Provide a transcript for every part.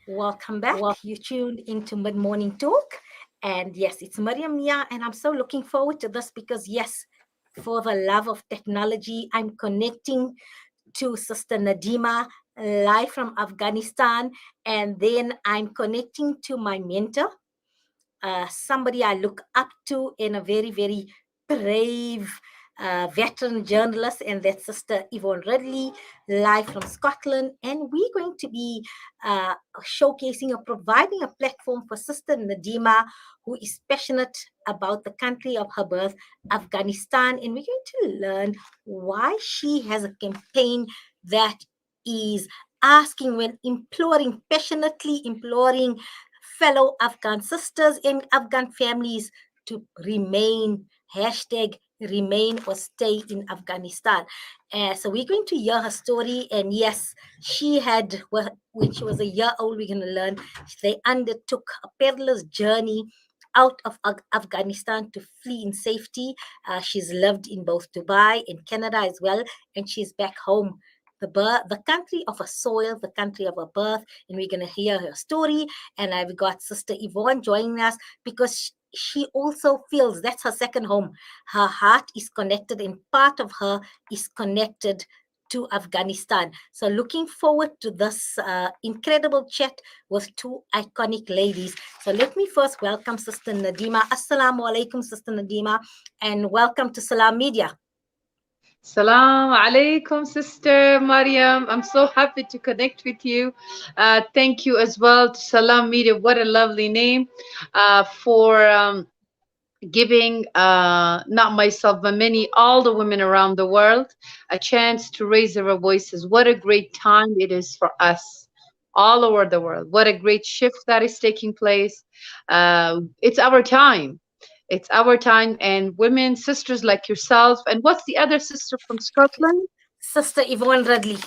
Welcome back. You tuned into Mid Morning Talk. And yes, it's Mariam Mia, and I'm so looking forward to this because, yes, for the love of technology, I'm connecting to Sister Nadima live from Afghanistan. And then I'm connecting to my mentor, somebody I look up to, and a very, very brave veteran journalist, and that's Sister Yvonne Ridley, live from Scotland. And we're going to be showcasing or providing a platform for Sister Nadima, who is passionate about the country of her birth, Afghanistan. And we're going to learn why she has a campaign that is asking, when imploring, passionately imploring fellow Afghan sisters and Afghan families to remain, hashtag remain or stay in Afghanistan. So we're going to hear her story. And yes, she had, well, when she was a year old, we're going to learn they undertook a perilous journey out of Afghanistan to flee in safety. She's lived in both Dubai and Canada as well, and she's back home, the country of her soil, the country of her birth. And we're going to hear her story. And I've got Sister Yvonne joining us because she also feels that's her second home. Her heart is connected, and part of her is connected to Afghanistan. So looking forward to this incredible chat with two iconic ladies. So let me first welcome Sister Nadima. Assalamu alaikum, Sister Nadima, and welcome to Salam Media. Salam alaikum, Sister Mariam. I'm so happy to connect with you. Thank you as well to Salam Media. What a lovely name for giving not myself but all the women around the world a chance to raise their voices. What a great time it is for us all over the world. What a great shift that is taking place. It's our time. It's our time, and women, sisters like yourself. And what's the other sister from Scotland? Sister Yvonne Radley.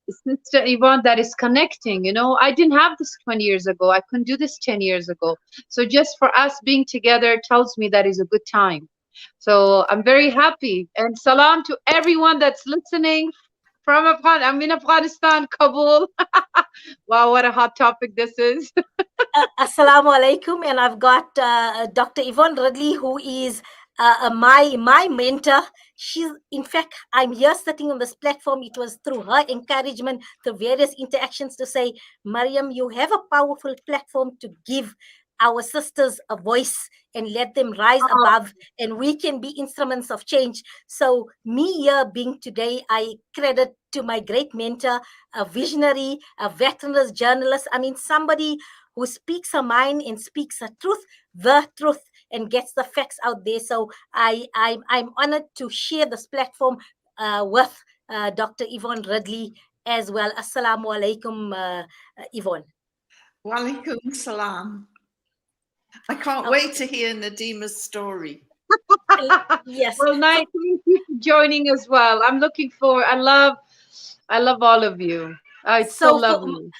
Sister Yvonne, that is connecting. I didn't have this 20 years ago. I couldn't do this 10 years ago. So just for us being together tells me that is a good time. So I'm very happy. And salam to everyone that's listening from I'm in Afghanistan, Kabul. Wow, what a hot topic this is. Assalamu alaikum. And I've got Dr. Yvonne Ridley, who is my mentor. She's, in fact, I'm here sitting on this platform. It was through her encouragement, through various interactions, to say, Mariam, you have a powerful platform to give our sisters a voice and let them rise above, and we can be instruments of change. So me here being today, I credit to my great mentor, a visionary, a veteran journalist. I mean, somebody who speaks her mind and speaks her truth, the truth, and gets the facts out there. So I'm honored to share this platform with Dr. Yvonne Ridley as well. Assalamu alaikum, Yvonne. Wa alaikum salam. I can't wait to hear Nadima's story. Yes. Well, nice. Thank you for joining as well. I'm looking for. I love all of you. Oh, it's so lovely.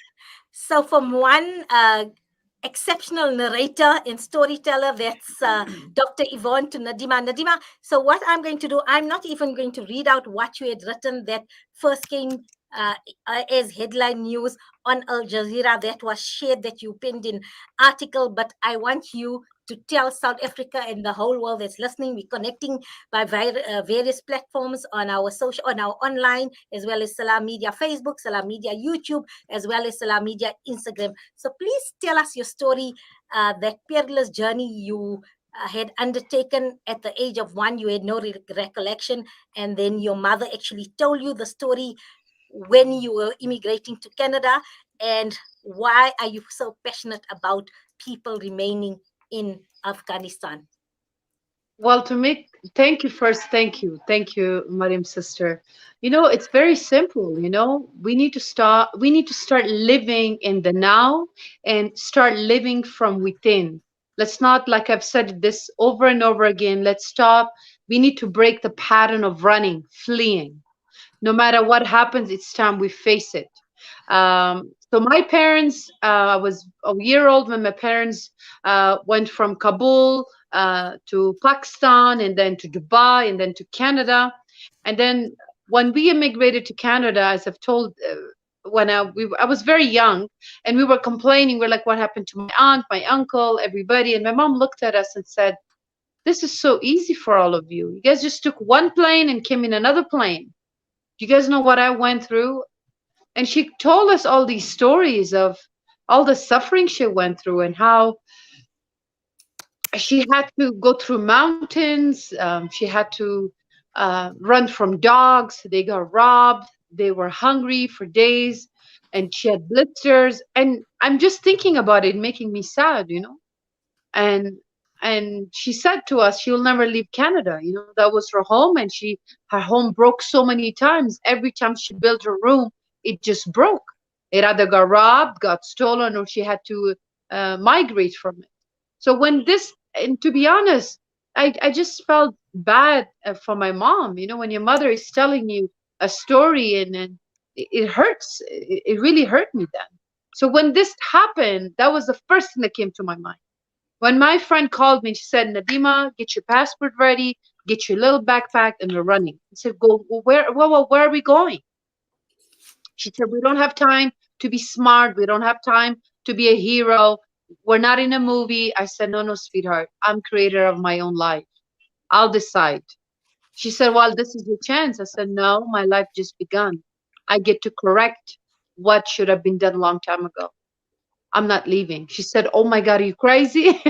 So from one exceptional narrator and storyteller, that's Dr. Yvonne, to Nadima. Nadima, so what I'm going to do, I'm not even going to read out what you had written that first came as headline news on Al Jazeera that was shared, that you penned in article, but I want you to tell South Africa and the whole world that's listening. We're connecting by various platforms on our social, on our online, as well as Salam Media Facebook, Salam Media YouTube, as well as Salam Media Instagram. So please tell us your story, that perilous journey you had undertaken at the age of 1. You had no recollection, and then your mother actually told you the story when you were immigrating to Canada. And why are you so passionate about people remaining in Afghanistan? Well, thank you first. Thank you. Thank you, Mariam sister. It's very simple. We need to start living in the now and start living from within. Let's not, like I've said this over and over again, let's stop. We need to break the pattern of running, fleeing. No matter what happens, it's time we face it. So my parents, I was a year old when my parents went from Kabul to Pakistan, and then to Dubai, and then to Canada. And then when we immigrated to Canada, as I've told I was very young, and we were complaining. We're like, what happened to my aunt, my uncle, everybody? And my mom looked at us and said, this is so easy for all of you. You guys just took one plane and came in another plane. Do you guys know what I went through? And she told us all these stories of all the suffering she went through, and how she had to go through mountains. She had to run from dogs. They got robbed. They were hungry for days, and she had blisters. And I'm just thinking about it, making me sad, And she said to us she will never leave Canada. That was her home, and her home broke so many times. Every time she built her room, it just broke. It either got robbed, got stolen, or she had to migrate from it. So when this, and to be honest, I just felt bad for my mom. When your mother is telling you a story, and it hurts. It really hurt me then. So when this happened, that was the first thing that came to my mind. When my friend called me, she said, Nadima, get your passport ready, get your little backpack, and we're running. I said, go, where are we going? She said, we don't have time to be smart. We don't have time to be a hero. We're not in a movie. I said, no, sweetheart. I'm creator of my own life. I'll decide. She said, well, this is your chance. I said, no, my life just begun. I get to correct what should have been done a long time ago. I'm not leaving. She said, oh my God, are you crazy?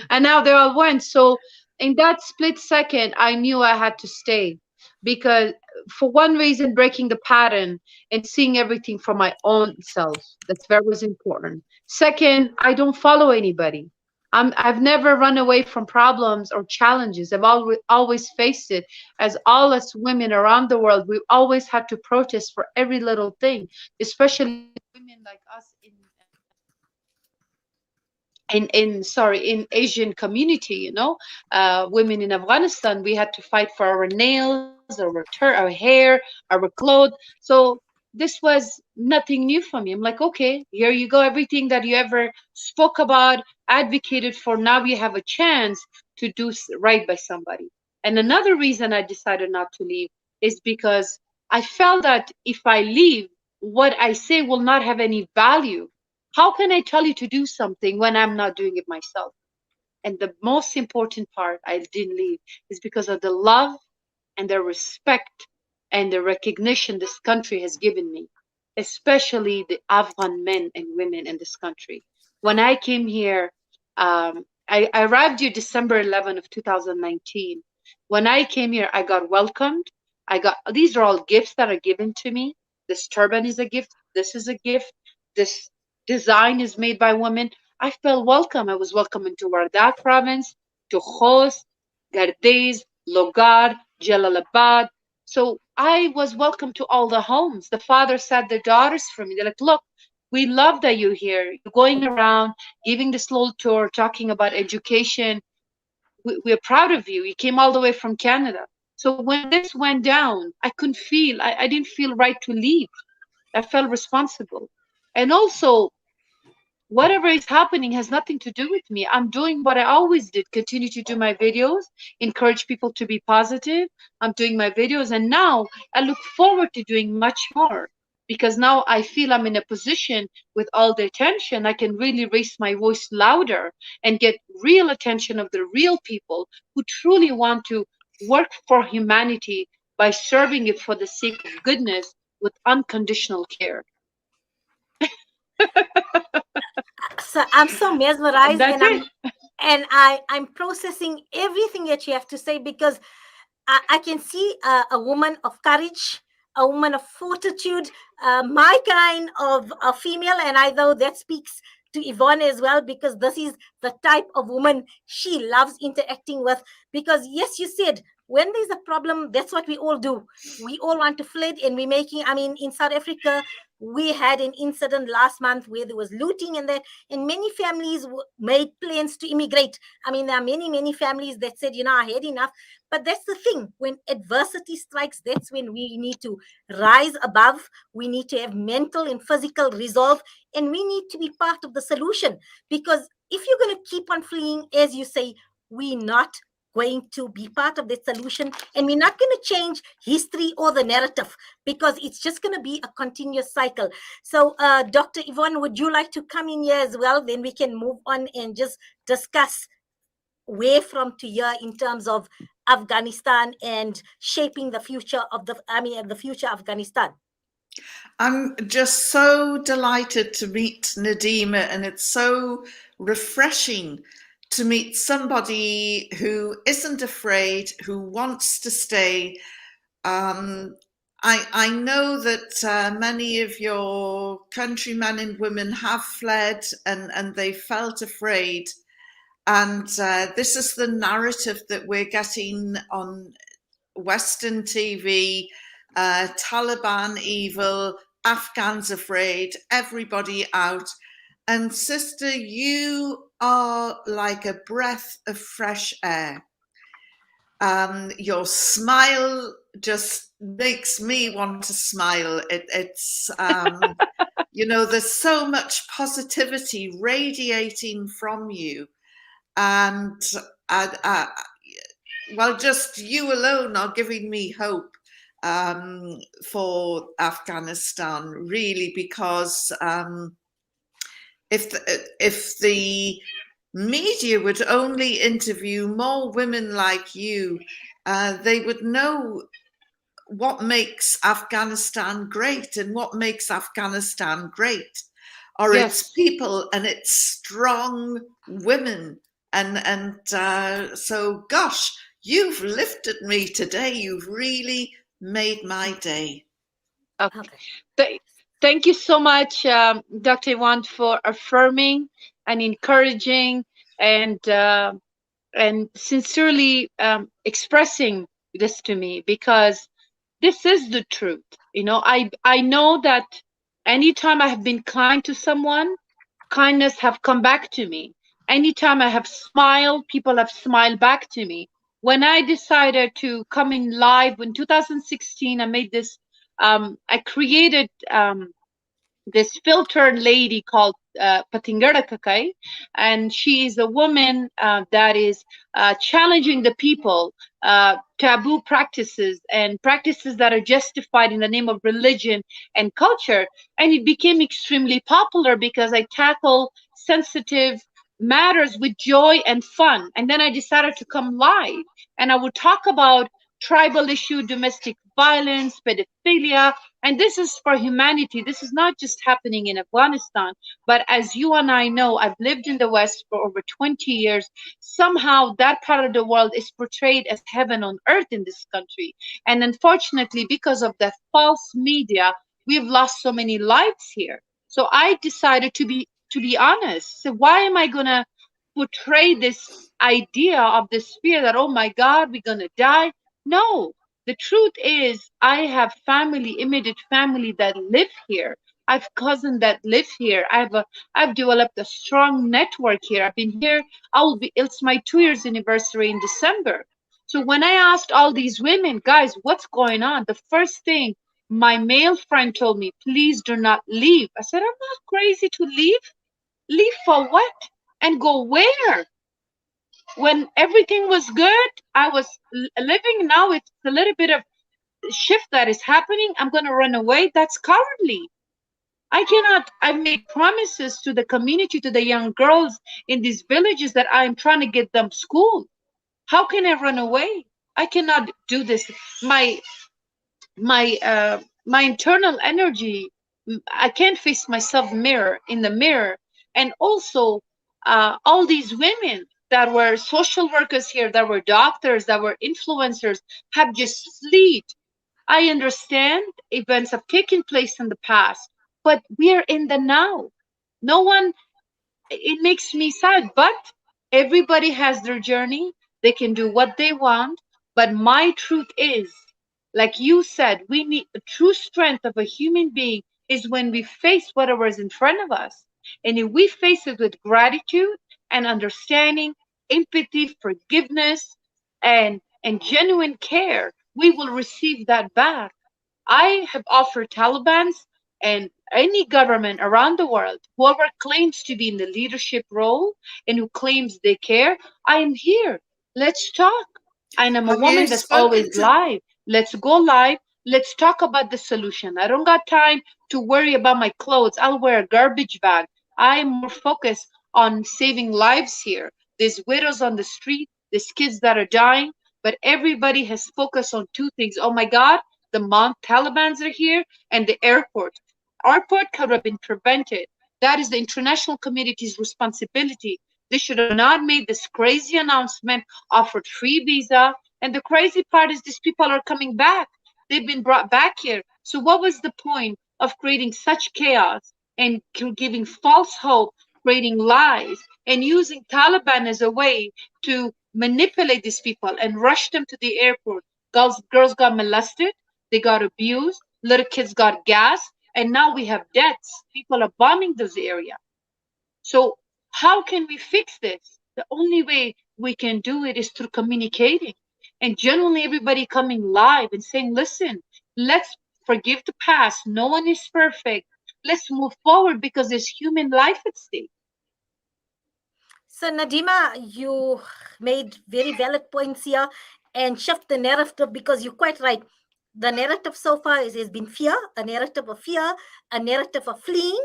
And now they all went. So in that split second, I knew I had to stay, because for one reason, breaking the pattern and seeing everything from my own self. That's very important. Second, I don't follow anybody. I've never run away from problems or challenges. I've always faced it. As all us women around the world, we've always had to protest for every little thing, especially women like us in Asian community, women in Afghanistan, we had to fight for our nails, our hair, our clothes. So this was nothing new for me. I'm like, okay, here you go. Everything that you ever spoke about, advocated for, now you have a chance to do right by somebody. And another reason I decided not to leave is because I felt that if I leave, what I say will not have any value. How can I tell you to do something when I'm not doing it myself? And the most important part I didn't leave is because of the love and the respect and the recognition this country has given me, especially the Afghan men and women in this country. When I came here, I arrived here December 11 of 2019. When I came here, I got welcomed. These are all gifts that are given to me. This turban is a gift. This is a gift. This design is made by women. I felt welcome. I was welcome into Wardak province, to Khost, Gardez, Logar, Jalalabad. So I was welcome to all the homes. The fathers had their daughters for me. They're like, look, we love that you're here. You're going around, giving this little tour, talking about education. We're proud of you. You came all the way from Canada. So when this went down, I didn't feel right to leave. I felt responsible. And also, whatever is happening has nothing to do with me. I'm doing what I always did, continue to do my videos, encourage people to be positive. I'm doing my videos, and now I look forward to doing much more, because now I feel I'm in a position with all the attention. I can really raise my voice louder and get real attention of the real people who truly want to work for humanity by serving it for the sake of goodness with unconditional care. So I'm so mesmerized, That's and it. I'm processing everything that you have to say, because I can see a woman of courage, a woman of fortitude, my kind of a female, and I know that speaks to Yvonne as well, because this is the type of woman she loves interacting with. Because yes, you said when there's a problem, that's what we all do. We all want to flood, and we're making. I mean, in South Africa, we had an incident last month where there was looting, and many families made plans to immigrate. I mean, there are many families that said, I had enough. But that's the thing. When adversity strikes, that's when we need to rise above. We need to have mental and physical resolve, and we need to be part of the solution. Because if you're going to keep on fleeing, as you say, we're not going to be part of the solution, and we're not going to change history or the narrative, because it's just going to be a continuous cycle. So Dr. Yvonne, would you like to come in here as well? Then we can move on and just discuss where from to here in terms of Afghanistan and shaping the future of the future Afghanistan. I'm just so delighted to meet Nadima, and it's so refreshing to meet somebody who isn't afraid, who wants to stay. I know that many of your countrymen and women have fled, and they felt afraid. And this is the narrative that we're getting on Western TV. Taliban evil, Afghans afraid, everybody out. And sister, you are like a breath of fresh air. Your smile just makes me want to smile. It's you know, there's so much positivity radiating from you. And well, just you alone are giving me hope for Afghanistan, really, because if the media would only interview more women like you, they would know what makes Afghanistan great, and what makes Afghanistan great are its people and its strong women. And so, gosh, you've lifted me today. You've really made my day. Okay. Thank you so much, Dr. Yvonne, for affirming and encouraging and sincerely expressing this to me, because this is the truth. You know, I know that anytime I have been kind to someone, kindness have come back to me. Anytime I have smiled, people have smiled back to me. When I decided to come in live in 2016, I made this, I created this filtered lady called Patingara Kakai, and she is a woman that is challenging the people, taboo practices and practices that are justified in the name of religion and culture. And it became extremely popular because I tackle sensitive matters with joy and fun. And then I decided to come live, and I would talk about tribal issue, domestic violence, pedophilia, and this is for humanity. This is not just happening in Afghanistan, but as you and I know, I've lived in the West for over 20 years. Somehow that part of the world is portrayed as heaven on earth in this country. And unfortunately, because of the false media, we've lost so many lives here. So I decided to be honest. So why am I gonna portray this idea of this fear that, oh my God, we're gonna die? No, the truth is, I have family, immediate family that live here. I have cousins that live here. I've developed a strong network here. I've been here. It's my 2 years anniversary in December. So when I asked all these women, guys, what's going on? The first thing my male friend told me, please do not leave. I said, I'm not crazy to leave. Leave for what? And go where? When everything was good, I was living. Now it's a little bit of shift that is happening. I'm going to run away. That's cowardly. I cannot. I've made promises to the community, to the young girls in these villages, that I'm trying to get them school. How can I run away? I cannot do this. My internal energy, I can't face myself in the mirror. And also all these women that were social workers here, that were doctors, that were influencers, have just fled. I understand events have taken place in the past, but we are in the now. No one, it makes me sad, but everybody has their journey. They can do what they want. But my truth is, like you said, we need the true strength of a human being is when we face whatever is in front of us. And if we face it with gratitude and understanding, empathy, forgiveness, and genuine care, we will receive that back. I have offered Taliban's and any government around the world, whoever claims to be in the leadership role and who claims they care, I am here. Let's talk. And I'm a Have you woman that's spoken always to? live. Let's go live. Let's talk about the solution. I don't got time to worry about my clothes. I'll wear a garbage bag. I'm more focused on saving lives here. There's widows on the street, there's kids that are dying, but everybody has focused on two things. Oh my God, the Talibans are here, and the airport. Airport could have been prevented. That is the international community's responsibility. They should have not made this crazy announcement, offered free visa. And the crazy part is these people are coming back. They've been brought back here. So what was the point of creating such chaos and giving false hope, creating lies, and using Taliban as a way to manipulate these people and rush them to the airport? Girls got molested, they got abused, little kids got gassed, and now we have deaths. People are bombing those areas. So how can we fix this? The only way we can do it is through communicating and genuinely everybody coming live and saying, listen, let's forgive the past. No one is perfect. Let's move forward because there's human life at stake. So, Nadima, you made very valid points here and shift the narrative because you're quite right. The narrative so far has been fear, a narrative of fear, a narrative of fleeing,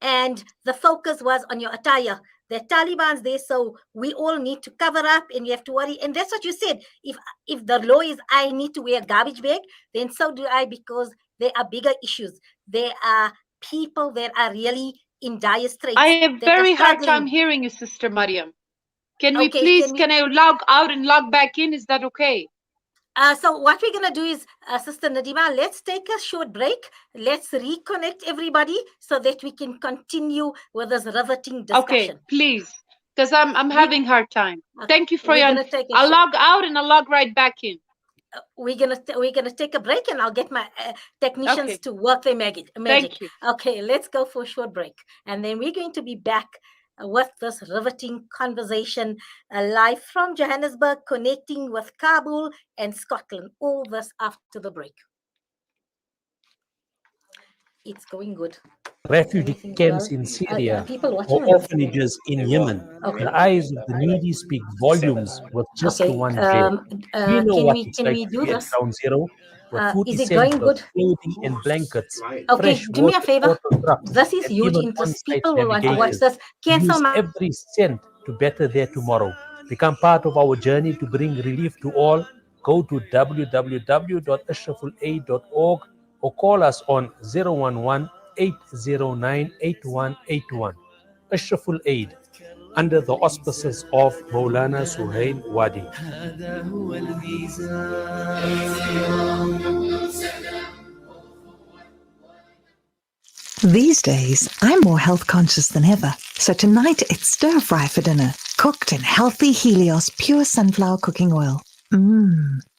and the focus was on your attire. The Taliban's there, so we all need to cover up and we have to worry. And that's what you said. If the law is I need to wear a garbage bag, then so do I, because there are bigger issues. There are people that are really in dire straits. I have that are very hard struggling. time hearing you, Sister Mariam. Can we Okay, please, can I log out and log back in? Is that okay? So what we're going to do is, Sister Nadima, let's take a short break. Let's reconnect everybody so that we can continue with this riveting discussion. Okay, please, because I'm having hard time. Thank you for your. I'll log out and I'll log right back in. We're gonna take a break, and I'll get my technicians to work their magic. Thank you. Okay, let's go for a short break, and then we're going to be back with this riveting conversation live from Johannesburg, connecting with Kabul and Scotland. All this after the break. It's going good. Refugee camps in Syria or orphanages in Yemen. The eyes of the needy speak volumes with just one glare. You know what it's like to be at ground zero with 40 cents of clothing and blankets, fresh do me a favor. drops, This is huge interest. People will want to watch this. Use every cent to better their tomorrow. Become part of our journey to bring relief to all. Go to www.ashrafulaid.org or call us on 011-809-8181. Ashraful Aid, under the auspices of Maulana Suhail Wadi. These days, I'm more health conscious than ever. So tonight it's stir fry for dinner, cooked in healthy Helios pure sunflower cooking oil.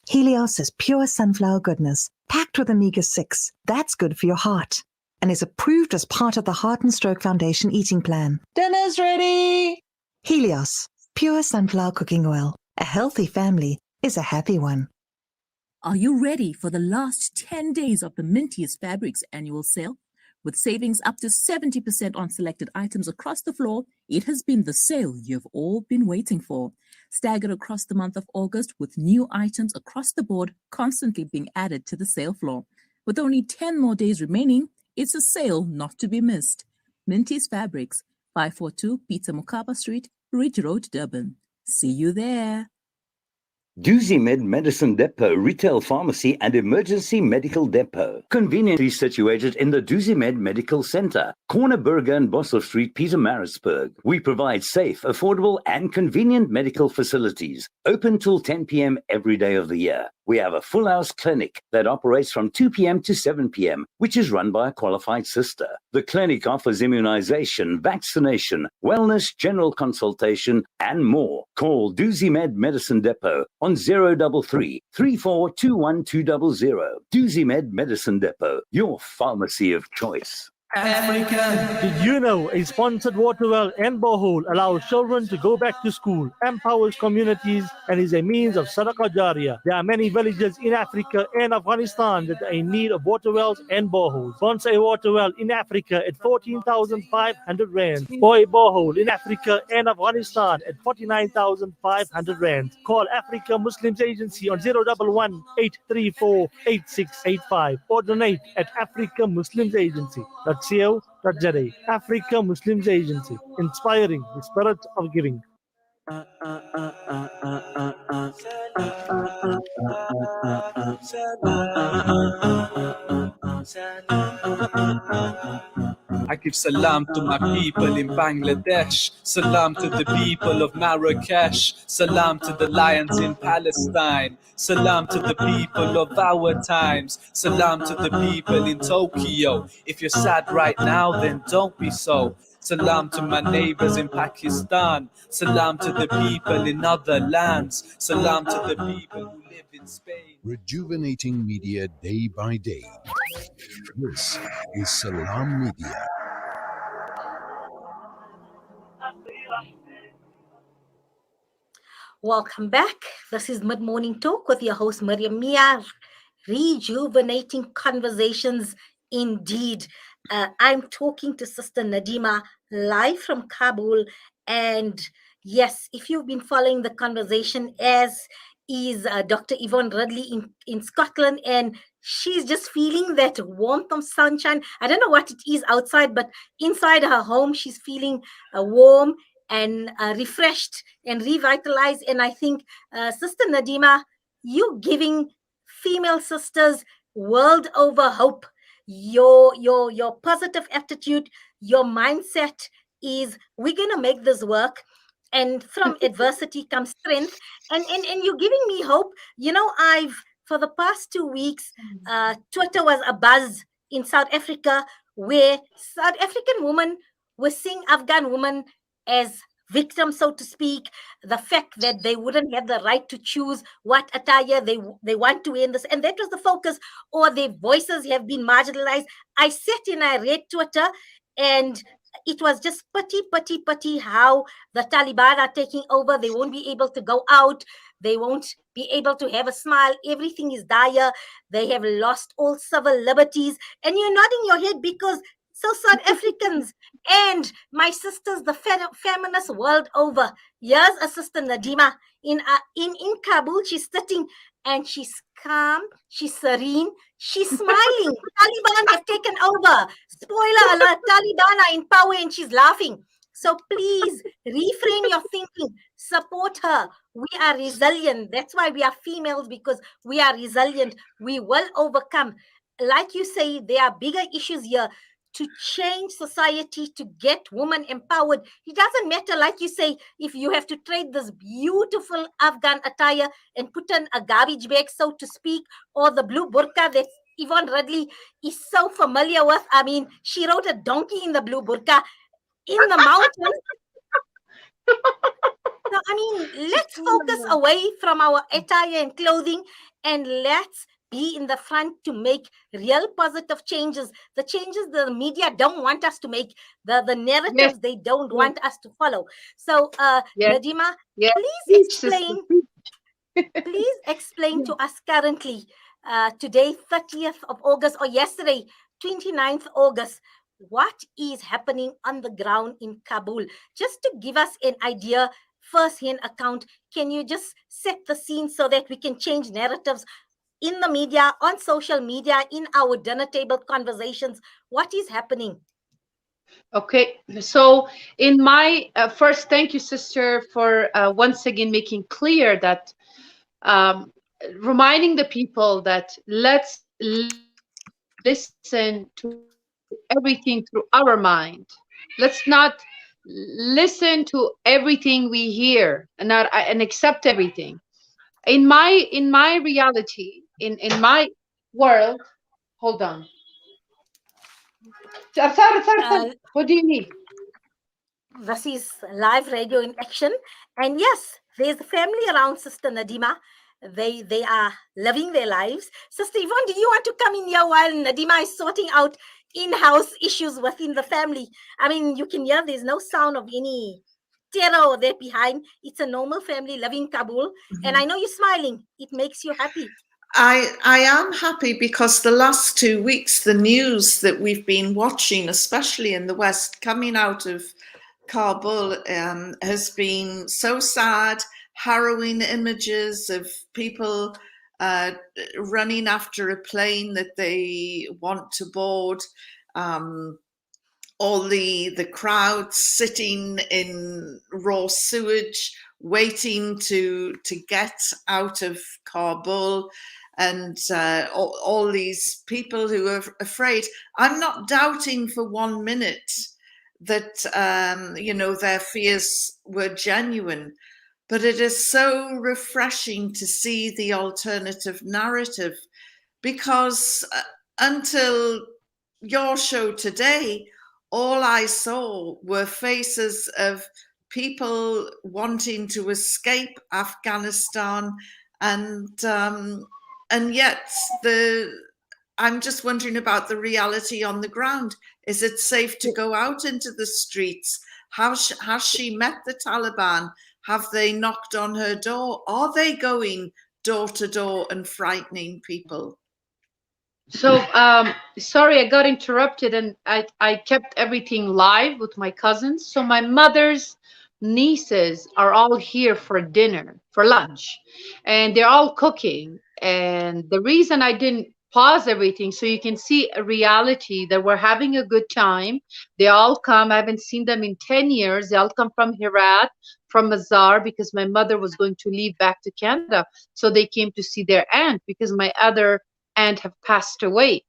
Helios is pure sunflower goodness, packed with omega-6. That's good for your heart, and is approved as part of the Heart and Stroke Foundation eating plan. Dinner's ready! Helios, pure sunflower cooking oil. A healthy family is a happy one. Are you ready for the last 10 days of the Mintiest Fabrics annual sale? With savings up to 70% on selected items across the floor, it has been the sale you've all been waiting for. Staggered across the month of August with new items across the board constantly being added to the sale floor. With only 10 more days remaining, it's a sale not to be missed. Mintiest Fabrics, 542 Peter Mokaba Street, Ridge Road, Durban. See you there. DusiMed Medicine Depot Retail Pharmacy and Emergency Medical Depot. Conveniently situated in the DusiMed Medical Center, Corner Burger and Boshoff Street, Pietermaritzburg. We provide safe, affordable and convenient medical facilities. Open till 10 p.m. every day of the year. We have a full house clinic that operates from 2 p.m. to 7 p.m., which is run by a qualified sister. The clinic offers immunization, vaccination, wellness, general consultation, and more. Call DusiMed Medicine Depot on 033 3421 200. DusiMed Medicine Depot, your pharmacy of choice. African. Did you know a sponsored water well and borehole allows children to go back to school, empowers communities, and is a means of sadaqah jariyah? There are many villages in Africa and Afghanistan that are in need of water wells and boreholes. Sponsor a water well in Africa at 14,500 rand, or a borehole in Africa and Afghanistan at 49,500 rand. Call Africa Muslims Agency on 011 834 8685 or donate at Africa Muslims Agency. .co.za. Africa Muslims Agency, inspiring the spirit of giving. I give salam to my people in Bangladesh, salam to the people of Marrakesh, salam to the lions in Palestine, salam to the people of our times, salam to the people in Tokyo. If you're sad right now, then don't be so. Salam to my neighbors in Pakistan, salam to the people in other lands, salam to the people who live in Spain. Rejuvenating media day by day. This is Salam Media. Welcome back. This is Mid Morning Talk with your host Mariam Mia. Rejuvenating conversations indeed. I'm talking to Sister Nadima live from Kabul. And yes, if you've been following the conversation, as is Dr. Yvonne Ridley in Scotland, and she's just feeling that warmth of sunshine. I don't know what it is outside, but inside her home, she's feeling warm and refreshed and revitalized. And I think, Sister Nadima, you giving female sisters world over hope. Your positive attitude, your mindset is, we're going to make this work. And from adversity comes strength. And you're giving me hope. You know, for the past 2 weeks, Twitter was abuzz in South Africa, where South African women were seeing Afghan women as victims, so to speak. The fact that they wouldn't have the right to choose what attire they want to wear in this, and that was the focus, or their voices have been marginalized. I sat and I read Twitter, and it was just pity how the Taliban are taking over. They won't be able to go out. They won't be able to have a smile. Everything is dire. They have lost all civil liberties. And you're nodding your head because so South Africans and my sisters, the feminists world over. Here's a Sister Nadima in Kabul. She's sitting and she's calm, she's serene, she's smiling. Taliban have taken over. Spoiler alert, Taliban are in power and she's laughing. So please reframe your thinking. Support her. We are resilient. That's why we are females, because we are resilient. We will overcome. Like you say, there are bigger issues here to change society, to get women empowered. It doesn't matter, like you say, if you have to trade this beautiful Afghan attire and put in a garbage bag, so to speak, or the blue burqa that Yvonne Ridley is so familiar with. I mean, she rode a donkey in the blue burqa in the mountains. So, I mean, let's focus away from our attire and clothing, and let's be in the front to make real positive changes. The changes the media don't want us to make, the narratives they don't want us to follow. So, Nadima, please explain to us currently, today, 30th of August, or yesterday, 29th August, what is happening on the ground in Kabul? Just to give us an idea, first-hand account, can you just set the scene so that we can change narratives in the media, on social media, in our dinner table conversations? What is happening? Okay, so in my first, thank you, sister, for once again making clear that, reminding the people that let's listen to everything through our mind. Let's not listen to everything we hear and accept everything. In my reality, in my world, hold on. What do you need? This is live radio in action. And yes, there's a family around Sister Nadima. They are living their lives. Sister Yvonne, do you want to come in here while Nadima is sorting out in-house issues within the family. I mean, you can hear there's no sound of any terror there behind. It's a normal family living in Kabul. And I know you're smiling. It makes you happy. I am happy because the last 2 weeks, the news that we've been watching, especially in the West, coming out of Kabul, has been so sad, harrowing images of people running after a plane that they want to board. All the crowds sitting in raw sewage, waiting to get out of Kabul, and all these people who are afraid. I'm not doubting for 1 minute that their fears were genuine, but it is so refreshing to see the alternative narrative, because until your show today, all I saw were faces of people wanting to escape Afghanistan, and yet I'm just wondering about the reality on the ground. Is it safe to go out into the streets? Has she met the Taliban? Have they knocked on her door? Are they going door to door and frightening people? So, sorry, I got interrupted, and I kept everything live with my cousins. So my mother's nieces are all here for dinner, for lunch, and they're all cooking. And the reason I didn't pause everything, so you can see a reality that we're having a good time. They all come. I haven't seen them in 10 years. They all come from Herat, from Mazar, because my mother was going to leave back to Canada. So they came to see their aunt, because my other and have passed away.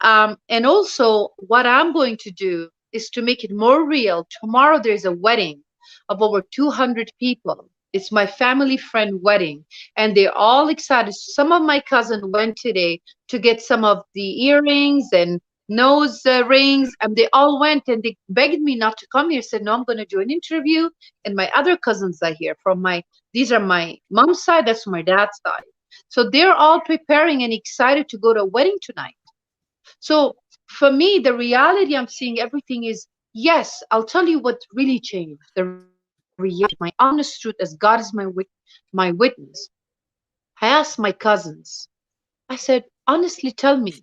And also, what I'm going to do is to make it more real. Tomorrow, there's a wedding of over 200 people. It's my family friend wedding, and they're all excited. Some of my cousins went today to get some of the earrings and nose rings, and they all went, and they begged me not to come here. Said, no, I'm going to do an interview, and my other cousins are here. These are my mom's side, that's my dad's side. So they're all preparing and excited to go to a wedding tonight. So for me, the reality I'm seeing everything is, yes, I'll tell you what really changed. The reality, my honest truth, as God is my witness. I asked my cousins, I said, honestly, tell me,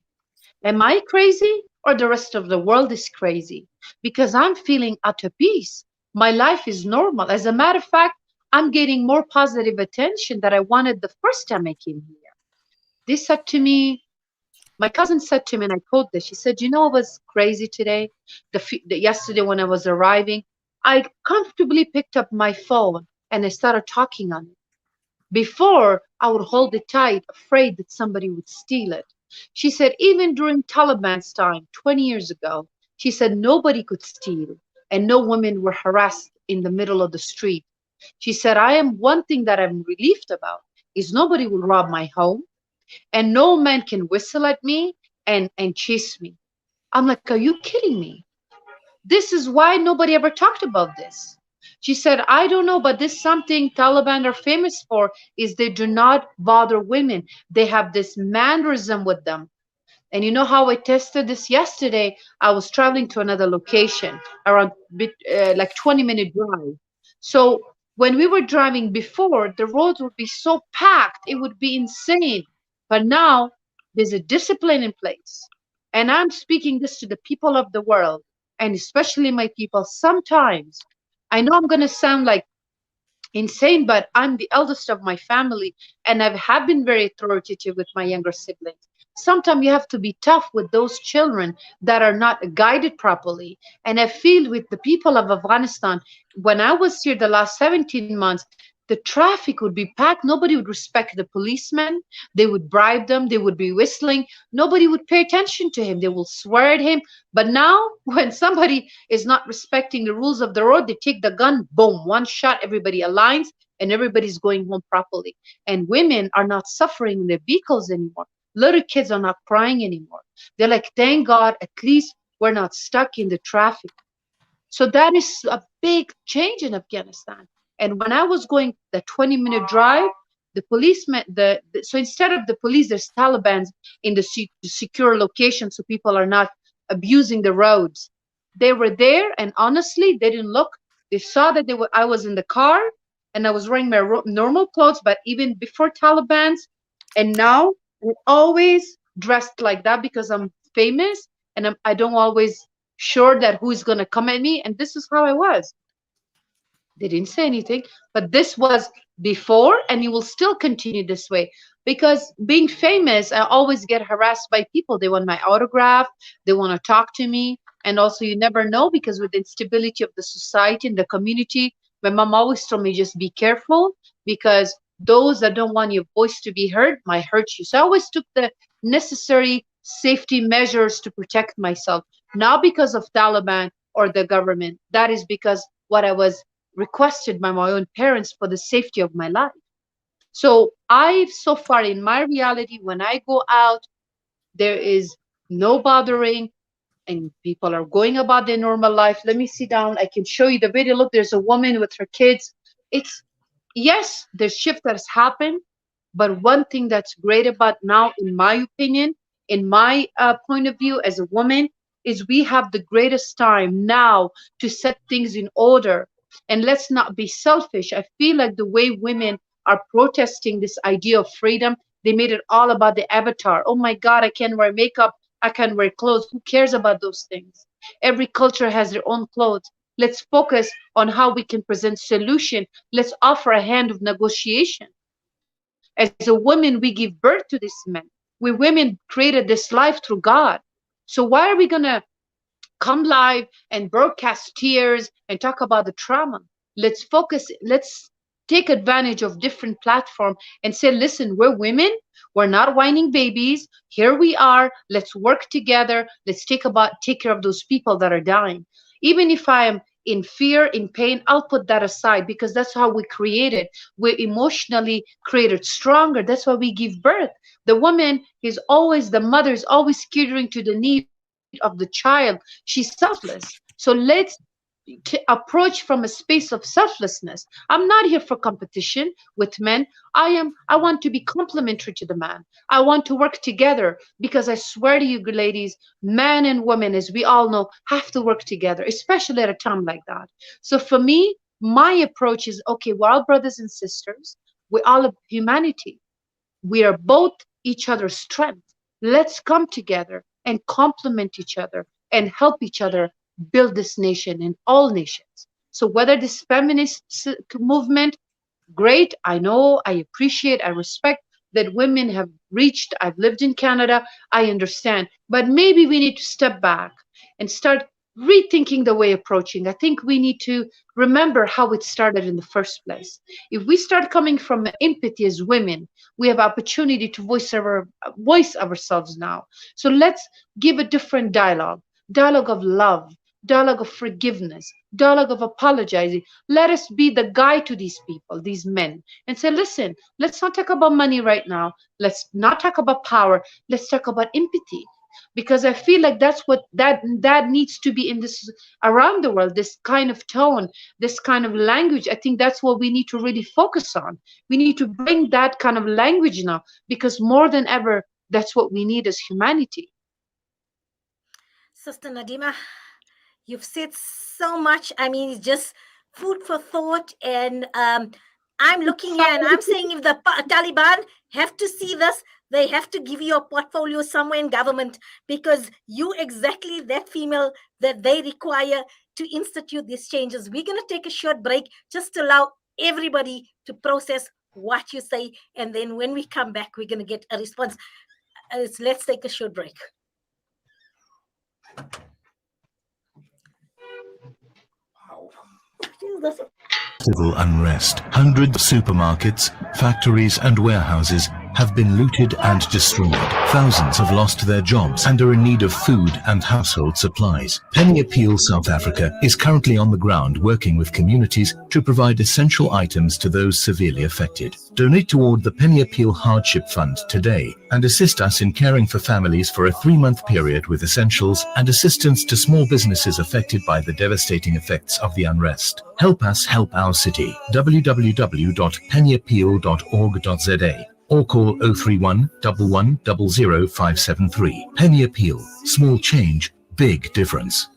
am I crazy or the rest of the world is crazy? Because I'm feeling at peace. My life is normal. As a matter of fact, I'm getting more positive attention that I wanted the first time I came here. They said to me, my cousin said to me, and I quote this, she said, you know what was crazy today? Yesterday when I was arriving, I comfortably picked up my phone and I started talking on it. Before, I would hold it tight, afraid that somebody would steal it. She said, even during Taliban's time, 20 years ago, she said nobody could steal and no women were harassed in the middle of the street. She said, one thing that I'm relieved about is nobody will rob my home and no man can whistle at me and chase me. I'm like, are you kidding me? This is why nobody ever talked about this. She said, I don't know, but this is something Taliban are famous for, is they do not bother women. They have this mannerism with them. And you know how I tested this yesterday? I was traveling to another location around like 20-minute drive. So when we were driving before, the roads would be so packed, it would be insane. But now there's a discipline in place. And I'm speaking this to the people of the world, and especially my people. Sometimes, I know I'm going to sound like insane, but I'm the eldest of my family, and I have been very authoritative with my younger siblings. Sometimes you have to be tough with those children that are not guided properly. And I feel with the people of Afghanistan, when I was here the last 17 months, the traffic would be packed. Nobody would respect the policemen. They would bribe them. They would be whistling. Nobody would pay attention to him. They will swear at him. But now, when somebody is not respecting the rules of the road, they take the gun, boom, one shot, everybody aligns, and everybody's going home properly. And women are not suffering in their vehicles anymore. Little kids are not crying anymore. They're like, thank God, at least we're not stuck in the traffic. So that is a big change in Afghanistan. And when I was going the 20-minute drive, the policemen, so instead of the police, there's Taliban in the secure location, so people are not abusing the roads. They were there, and honestly, they didn't look. They saw that I was in the car, and I was wearing my normal clothes, but even before Taliban's, and now I'm always dressed like that because I'm famous, and I don't always sure that who's gonna come at me, and this is how I was. They didn't say anything, but this was before, and you will still continue this way. Because being famous, I always get harassed by people. They want my autograph, they want to talk to me. And also, you never know, because with the instability of the society and the community, my mom always told me, just be careful, because those that don't want your voice to be heard might hurt you. So I always took the necessary safety measures to protect myself, not because of Taliban or the government. That is because what I was requested by my own parents for the safety of my life. So so far in my reality, when I go out, there is no bothering, and people are going about their normal life. Let me sit down. I can show you the video. Look, there's a woman with her kids. Yes, there's shift that has happened, but one thing that's great about now, in my opinion, in my point of view as a woman, is we have the greatest time now to set things in order. And let's not be selfish. I feel like the way women are protesting this idea of freedom, they made it all about the avatar. Oh my God, I can't wear makeup, I can't wear clothes. Who cares about those things? Every culture has their own clothes. Let's focus on how we can present solution. Let's offer a hand of negotiation. As a woman, we give birth to these men. We women created this life through God. So why are we gonna come live and broadcast tears and talk about the trauma? Let's focus. Let's take advantage of different platforms and say, listen, we're women. We're not whining babies. Here we are. Let's work together. Let's take care of those people that are dying. Even if I am in fear, in pain, I'll put that aside, because that's how we created. We're emotionally created stronger. That's why we give birth. The woman is always, the mother is always catering to the need of the child. She's selfless. So let's approach from a space of selflessness. I'm not here for competition with men. I want to be complementary to the man. I want to work together, because I swear to you, ladies, men and women, as we all know, have to work together, especially at a time like that. So for me, my approach is, okay, we're all brothers and sisters. We're all humanity. We are both each other's strength. Let's come together and complement each other and help each other build this nation and all nations. So whether this feminist movement, great, I know, I appreciate, I respect that women have reached. I've lived in Canada, I understand, but maybe we need to step back and start rethinking the way approaching. I think we need to remember how it started in the first place. If we start coming from empathy as women, we have opportunity to voice ourselves now. So let's give a different dialogue of love, dialogue of forgiveness, dialogue of apologizing. Let us be the guide to these people, these men, and say, listen, let's not talk about money right now. Let's not talk about power. Let's talk about empathy. Because I feel like that's what that needs to be in this around the world, this kind of tone, this kind of language. I think that's what we need to really focus on. We need to bring that kind of language now, because more than ever, that's what we need as humanity. Sister Nadima, you've said so much. I mean, it's just food for thought. And I'm looking here and I'm saying, if the Taliban have to see this, they have to give you a portfolio somewhere in government, because you exactly that female that they require to institute these changes. We're going to take a short break just to allow everybody to process what you say. And then when we come back, we're going to get a response. Let's take a short break. Civil unrest. Hundreds of supermarkets, factories and warehouses have been looted and destroyed. Thousands have lost their jobs and are in need of food and household supplies. Penny Appeal South Africa is currently on the ground working with communities to provide essential items to those severely affected. Donate toward the Penny Appeal Hardship Fund today and assist us in caring for families for a 3-month period with essentials and assistance to small businesses affected by the devastating effects of the unrest. Help us help our city. www.pennyappeal.org.za or call 031 11 00 573. Penny Appeal. Small change, Big difference.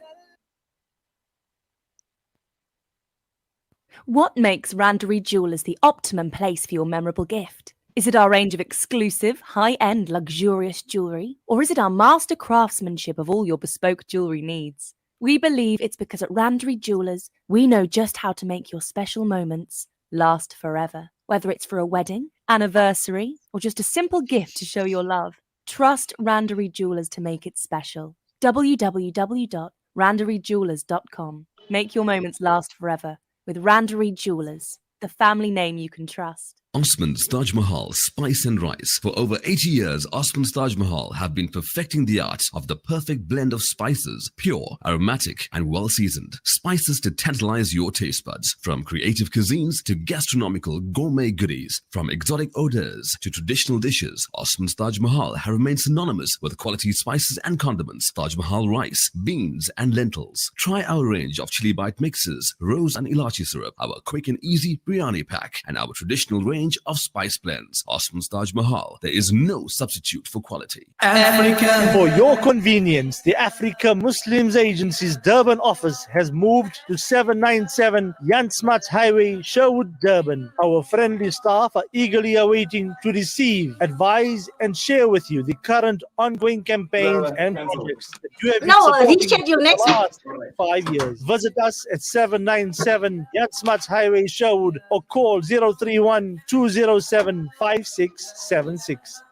What makes Randery Jewelers the optimum place for your memorable gift? Is it our range of exclusive, high-end, luxurious jewellery? Or is it our master craftsmanship of all your bespoke jewellery needs? We believe it's because at Randery Jewelers, we know just how to make your special moments last forever. Whether it's for a wedding, anniversary, or just a simple gift to show your love, trust Randery Jewelers to make it special. www.randeryjewelers.com. Make your moments last forever with Randery Jewelers, the family name you can trust. Osman's Taj Mahal Spice and Rice. For over 80 years, Osman's Taj Mahal have been perfecting the art of the perfect blend of spices, pure, aromatic, and well-seasoned. Spices to tantalize your taste buds. From creative cuisines to gastronomical gourmet goodies. From exotic odors to traditional dishes, Osman's Taj Mahal have remained synonymous with quality spices and condiments. Taj Mahal rice, beans, and lentils. Try our range of chili bite mixes, rose and ilachi syrup, our quick and easy biryani pack, and our traditional range of spice blends. Osman's Taj Mahal. There is no substitute for quality. Africa. For your convenience, the Africa Muslims Agency's Durban office has moved to 797 Yansmat Highway, Sherwood, Durban. Our friendly staff are eagerly awaiting to receive, advise, and share with you the current ongoing campaigns and projects that you have been supporting reschedule next for the last 5 years. Visit us at 797 Yansmat Highway, Sherwood, or call 031-207-5676.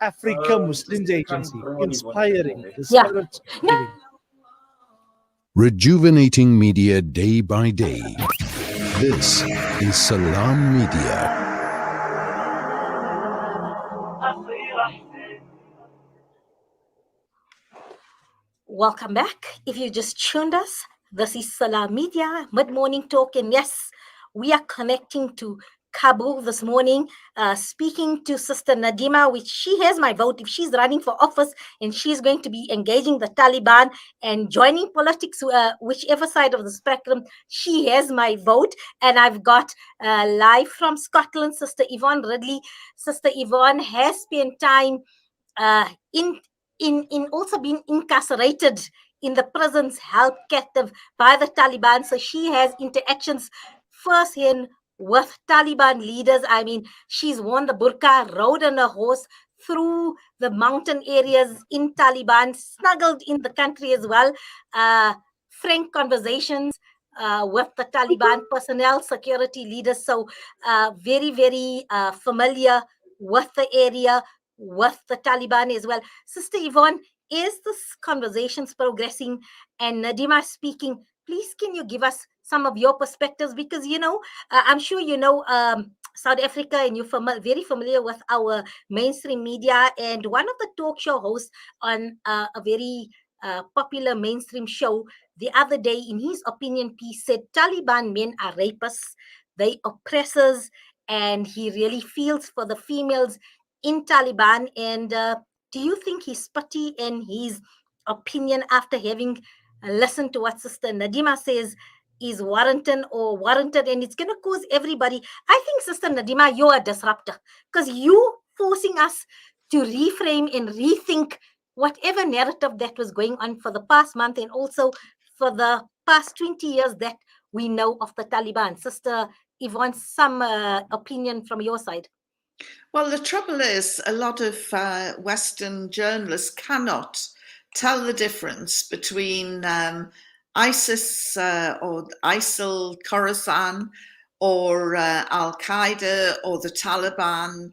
Africa Muslims Agency, inspiring the spirit of giving. Rejuvenating media day by day. This is Salam Media. Welcome back. If you just tuned us, this is Salam Media, mid-morning talk. And yes, we are connecting to Kabul this morning, speaking to Sister Nadima, which she has my vote. If she's running for office and she's going to be engaging the Taliban and joining politics, whichever side of the spectrum, she has my vote. And I've got live from Scotland, Sister Yvonne Ridley. Sister Yvonne has spent time in also being incarcerated in the prisons, held captive by the Taliban. So she has interactions firsthand with Taliban leaders. I mean, she's worn the burqa, rode on a horse through the mountain areas in Taliban, snuggled in the country as well. Frank conversations with the Taliban personnel, security leaders. So very, very familiar with the area, with the Taliban as well. Sister Yvonne, is this conversations progressing? And Nadima speaking, please can you give us some of your perspectives? Because, you know, I'm sure you know South Africa and you're very familiar with our mainstream media. And one of the talk show hosts on a very popular mainstream show the other day, in his opinion piece, said Taliban men are rapists, they oppressors, and he really feels for the females in Taliban. And do you think he's spotty in his opinion after having listened to what Sister Nadima says is warranted, and it's going to cause everybody? I think, Sister Nadima, you're a disruptor because you forcing us to reframe and rethink whatever narrative that was going on for the past month and also for the past 20 years that we know of the Taliban. Sister Yvonne, some opinion from your side? Well, the trouble is a lot of Western journalists cannot tell the difference between ISIS or ISIL, Khorasan, or Al-Qaeda or the Taliban,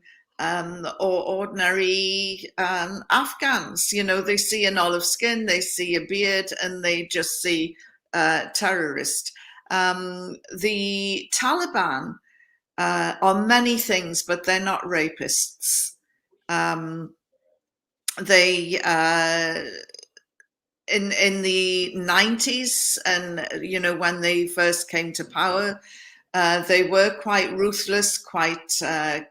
or ordinary Afghans. You know, they see an olive skin, they see a beard, and they just see terrorist. The Taliban are many things, but they're not rapists. They in the 90s, and you know, when they first came to power, they were quite ruthless, quite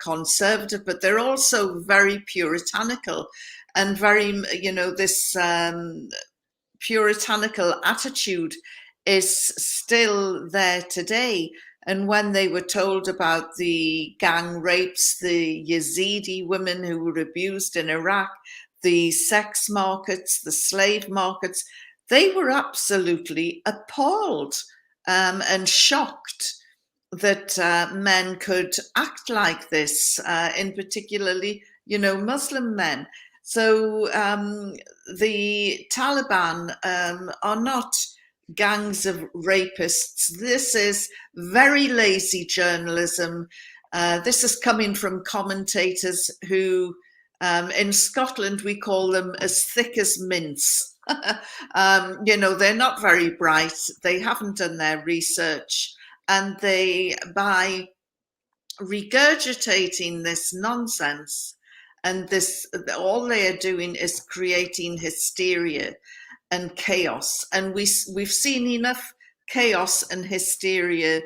conservative, but they're also very puritanical and very, you know, this puritanical attitude is still there today. And when they were told about the gang rapes, the Yazidi women who were abused in Iraq, the sex markets, the slave markets, they were absolutely appalled and shocked that men could act like this, in particularly, Muslim men. So the Taliban are not gangs of rapists. This is very lazy journalism. This is coming from commentators who, in Scotland, we call them as thick as mince. They're not very bright. They haven't done their research. And by regurgitating this nonsense, and all they are doing is creating hysteria and chaos. And we've seen enough chaos and hysteria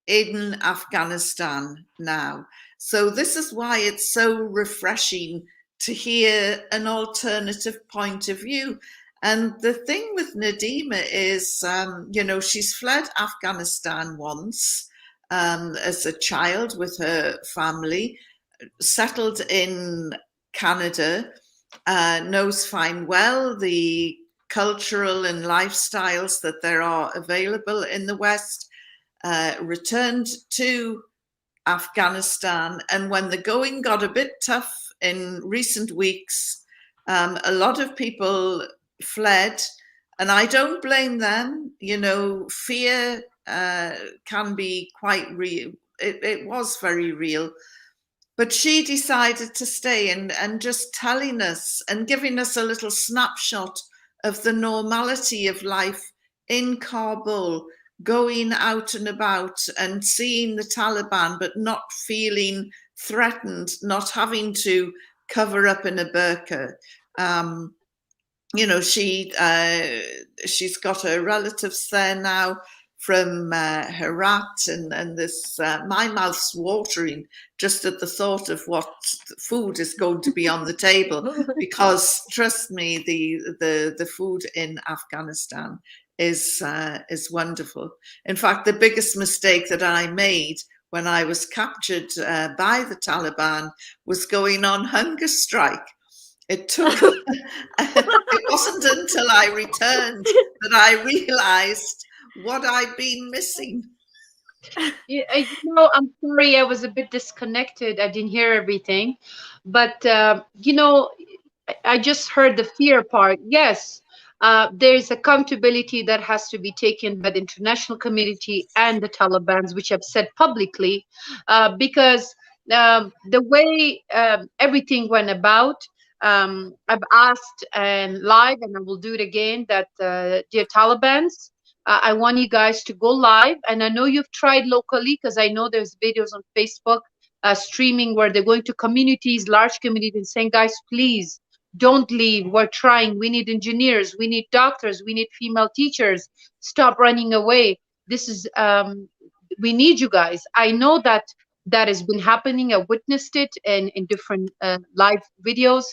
in Afghanistan now. So this is why it's so refreshing to hear an alternative point of view. And the thing with Nadima is, she's fled Afghanistan once as a child with her family, settled in Canada, knows fine well the cultural and lifestyles that there are available in the West, returned to Afghanistan. And when the going got a bit tough in recent weeks, a lot of people fled, and I don't blame them. Fear can be quite real. It was very real. But she decided to stay, and just telling us and giving us a little snapshot of the normality of life in Kabul, going out and about and seeing the Taliban, but not feeling threatened, not having to cover up in a burqa. She's got her relatives there now from Herat, and this my mouth's watering just at the thought of what food is going to be on the table, because trust me, the food in Afghanistan is wonderful. In fact, the biggest mistake that I made when I was captured by the Taliban was going on hunger strike. It wasn't until I returned that I realized what I'd been missing. I'm sorry, I was a bit disconnected. I didn't hear everything. But, I just heard the fear part. Yes, there's accountability that has to be taken by the international community and the Taliban, which have said publicly, because the way everything went about, I've asked and live, and I will do it again, that dear Talibans, I want you guys to go live. And I know you've tried locally, because I know there's videos on Facebook streaming where they're going to communities, large communities, saying, guys, please don't leave. We're trying. We need engineers. We need doctors. We need female teachers. Stop running away. This is, we need you guys. I know that has been happening. I witnessed it in different live videos.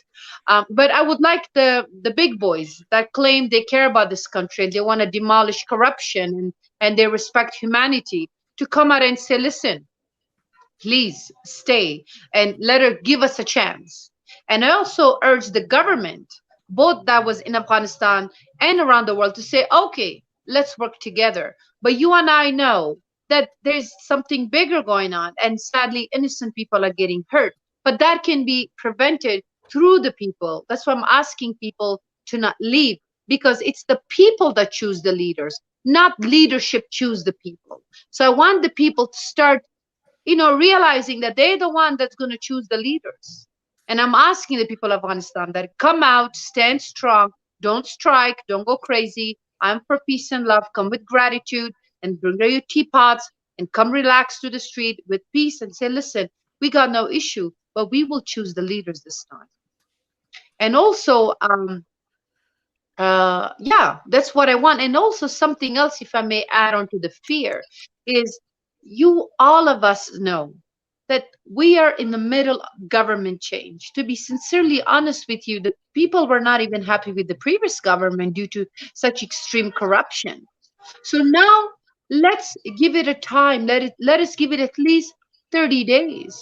But I would like the big boys that claim they care about this country and they want to demolish corruption and they respect humanity to come out and say, listen, please stay and let her give us a chance. And I also urge the government, both that was in Afghanistan and around the world, to say, okay, let's work together. But you and I know that there's something bigger going on, and sadly innocent people are getting hurt, but that can be prevented through the people. That's why I'm asking people to not leave, because it's the people that choose the leaders, not leadership choose the people. So I want the people to start realizing that they're the one that's going to choose the leaders. And I'm asking the people of Afghanistan that come out, stand strong, don't strike, don't go crazy. I'm for peace and love. Come with gratitude and bring your teapots and come relax to the street with peace and say, listen, we got no issue, but we will choose the leaders this time. And also, yeah, that's what I want. And also something else, if I may add on to the fear, is all of us know that we are in the middle of government change. To be sincerely honest with you, the people were not even happy with the previous government due to such extreme corruption. So now let's give it a time. Let us give it at least 30 days.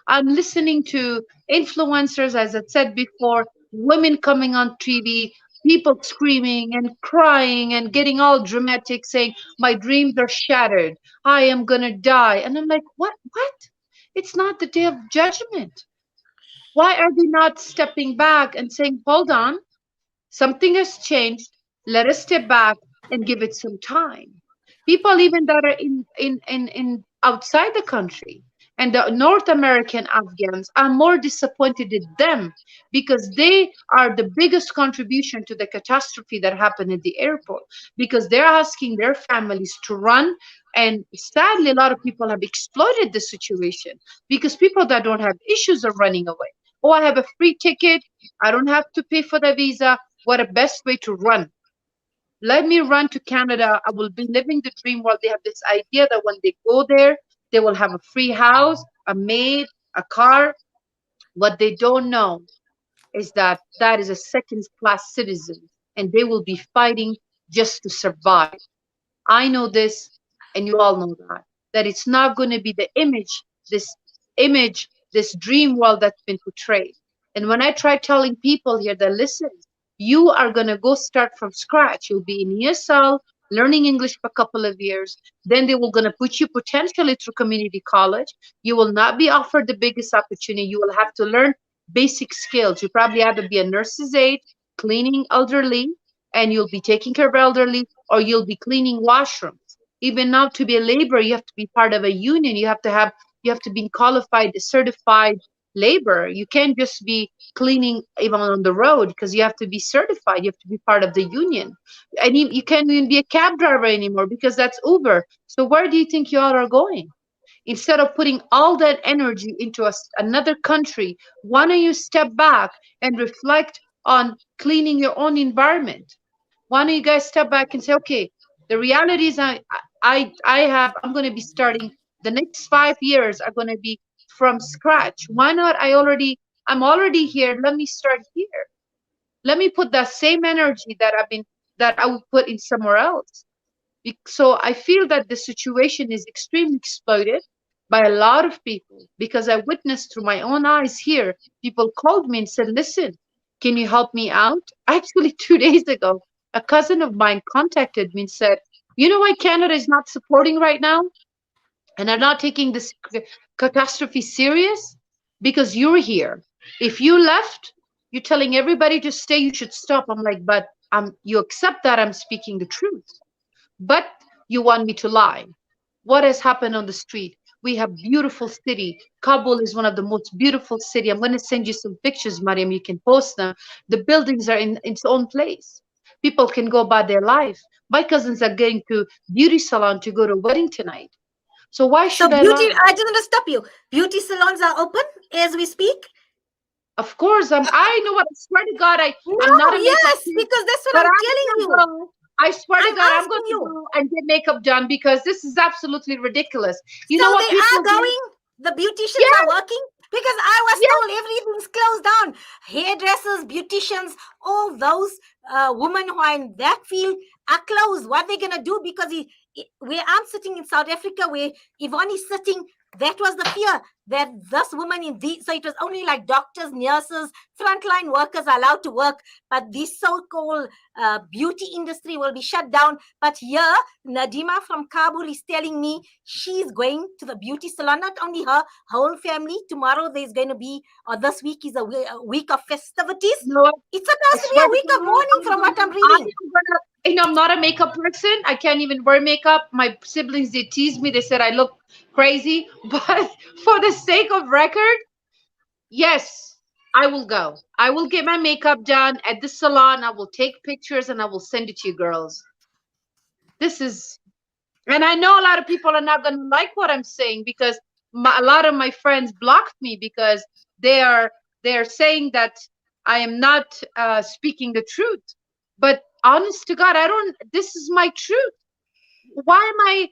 I'm listening to influencers, as I said before, women coming on TV, People screaming and crying and getting all dramatic, saying, my dreams are shattered. I am going to die. And I'm like, what? It's not the day of judgment. Why are they not stepping back and saying, hold on, something has changed. Let us step back and give it some time. People even that are in outside the country and the North American Afghans, are more disappointed in them because they are the biggest contribution to the catastrophe that happened at the airport, because they're asking their families to run. And sadly, a lot of people have exploited the situation because people that don't have issues are running away. Oh, I have a free ticket. I don't have to pay for the visa. What a best way to run. Let me run to Canada. I will be living the dream while they have this idea that when they go there, they will have a free house, a maid, a car. What they don't know is that that is a second-class citizen, and they will be fighting just to survive. I know this, and you all know that it's not going to be the image, this dream world that's been portrayed. And when I try telling people here that, listen, you are going to go start from scratch. You'll be in ESL, learning English for a couple of years. Then they will going to put you potentially through community college. You will not be offered the biggest opportunity. You will have to learn basic skills. You probably have to be a nurse's aide, cleaning elderly, and you'll be taking care of elderly, or you'll be cleaning washrooms. Even now, to be a laborer, you have to be part of a union. You have to be qualified, certified laborer. You can't just be cleaning even on the road, because you have to be certified. You have to be part of the union. And you can't even be a cab driver anymore, because that's Uber. So where do you think you all are going? Instead of putting all that energy into another country, why don't you step back and reflect on cleaning your own environment? Why don't you guys step back and say, okay, the reality is I'm going to be starting the next 5 years are going to be from scratch. Why not? I'm already here. Let me start here. Let me put that same energy that I would put in somewhere else. So I feel that the situation is extremely exploited by a lot of people, because I witnessed through my own eyes here. People called me and said, listen, can you help me out? Actually, 2 days ago, a cousin of mine contacted me and said, you know why Canada is not supporting right now and are not taking this catastrophe serious? Because you're here. If you left, you're telling everybody to stay, you should stop. I'm like, but you accept that I'm speaking the truth, but you want me to lie. What has happened on the street? We have beautiful city. Kabul is one of the most beautiful city. I'm going to send you some pictures, Mariam. You can post them. The buildings are in its own place. People can go about their life. My cousins are going to beauty salon to go to a wedding tonight. So why should I lie? I just want to stop you. Beauty salons are open as we speak? Of course. I know what, I swear to God, I'm not a because that's what I'm telling you. I swear to God, I'm going to go and get makeup done, because this is absolutely ridiculous. You know what? They are going? The beauticians are working? Because I was told everything's closed down. Hairdressers, beauticians, all those women who are in that field are closed. What are they going to do? Because where I'm sitting in South Africa, where Yvonne is sitting, that was the fear, that this woman so it was only like doctors, nurses, frontline workers are allowed to work, but this so-called beauty industry will be shut down. But here, Nadima from Kabul is telling me she's going to the beauty salon, not only her whole family. Tomorrow there's going to be, or this week is a week of festivities. No, it's supposed to be a week of mourning from what I'm reading. I'm not a makeup person. I can't even wear makeup. My siblings, they tease me. They said I look crazy. But for the sake of record, yes, I will go. I will get my makeup done at the salon. I will take pictures and I will send it to you girls. And I know a lot of people are not going to like what I'm saying, because a lot of my friends blocked me because they're saying that I am not speaking the truth. But honest to God, this is my truth. Why am I,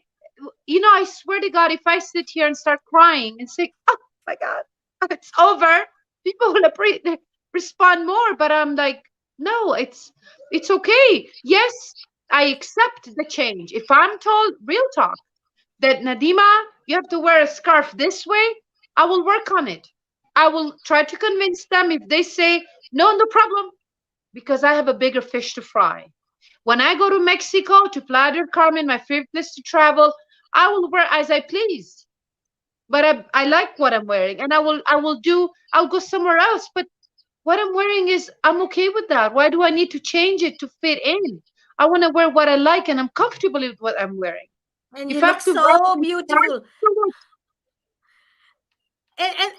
I swear to God, if I sit here and start crying and say, oh my God, it's over, people will respond more. But I'm like, no, it's okay. Yes, I accept the change. If I'm told, real talk, that Nadima, you have to wear a scarf this way, I will work on it. I will try to convince them. If they say, no problem, because I have a bigger fish to fry. When I go to Mexico, to Playa del Carmen, my favorite place to travel, I will wear as I please. But I like what I'm wearing, and I'll go somewhere else. But what I'm wearing is, I'm okay with that. Why do I need to change it to fit in? I want to wear what I like, and I'm comfortable with what I'm wearing. And you look so beautiful. And